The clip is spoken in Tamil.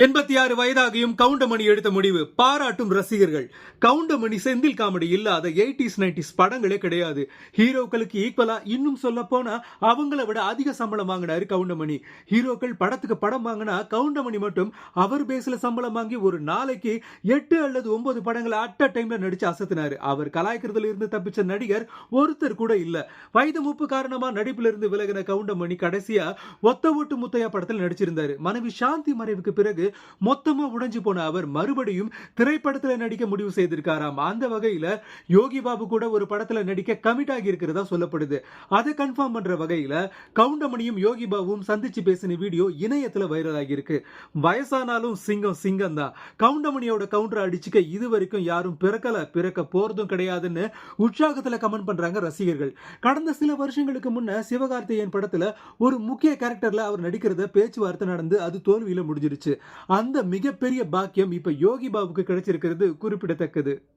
86 வயதாகியும் கவுண்டமணி எடுத்த முடிவு பாராட்டும் ரசிகர்கள். கவுண்டமணி செந்தில் காமெடி இல்லாத 80s 90s படங்களே கிடையாது. ஹீரோக்களுக்கு ஈக்குவலா, இன்னும் சொல்ல போனா அவங்கள விட அதிக சம்பளம் வாங்கினாரு கவுண்டமணி. ஹீரோக்கள் படத்துக்கு படம் வாங்கினா கவுண்டமணி மட்டும் அவர் பேஸ்ல சம்பளம் வாங்கி ஒரு நாளைக்கு 8 அல்லது 9 படங்களை அட்ட டைம்ல நடிச்சு அசத்தினாரு. அவர் கலாய்க்கிறதுல இருந்து தப்பிச்ச நடிகர் ஒருத்தர் கூட இல்ல. வயது மூப்பு காரணமா நடிப்புல இருந்து விலகின கவுண்டமணி கடைசியா ஒத்த ஓட்டு முத்தையா படத்தில் நடிச்சிருந்தாரு. மனைவி சாந்தி மறைவுக்கு பிறகு மொத்தமா உடைஞ்சு போன அவர் மறுபடியும் திரைப்படத்துல நடிக்க முடிவு செய்திருக்காராம். அந்த வகையில யோகி பாபு கூட ஒரு படத்துல நடிக்க கமிட் ஆகி இருக்கிறதா சொல்லப்படுது. அதை கன்ஃபார்ம் பண்ற வகையில கவுண்டமணியும் யோகி பாபுவும் சந்திச்சு பேசின வீடியோ இணையத்துல வைரல் ஆகி இருக்கு. வயசானாலும் சிங்கம் சிங்கம் தான். கவுண்டமணியோட கவுண்டர் அடிச்சுக்க இதுவரைக்கும் யாரும் பிறக்க போறதும் கிடையாதுன்னு உற்சாகத்துல கமெண்ட் பண்றாங்க ரசிகர்கள். கடந்த சில வருஷங்களுக்கு முன்ன சிவகார்த்திகேயன் படத்துல ஒரு முக்கிய கேரக்டர்ல அவர் நடிக்கிறத பேச்சுவார்த்தை நடந்து அது தோல்வியில முடிஞ்சிருச்சு. அந்த மிகப்பெரிய பாக்கியம் இப்ப யோகி பாபுக்கு கிடைச்சிருக்கிறது குறிப்பிடத்தக்கது.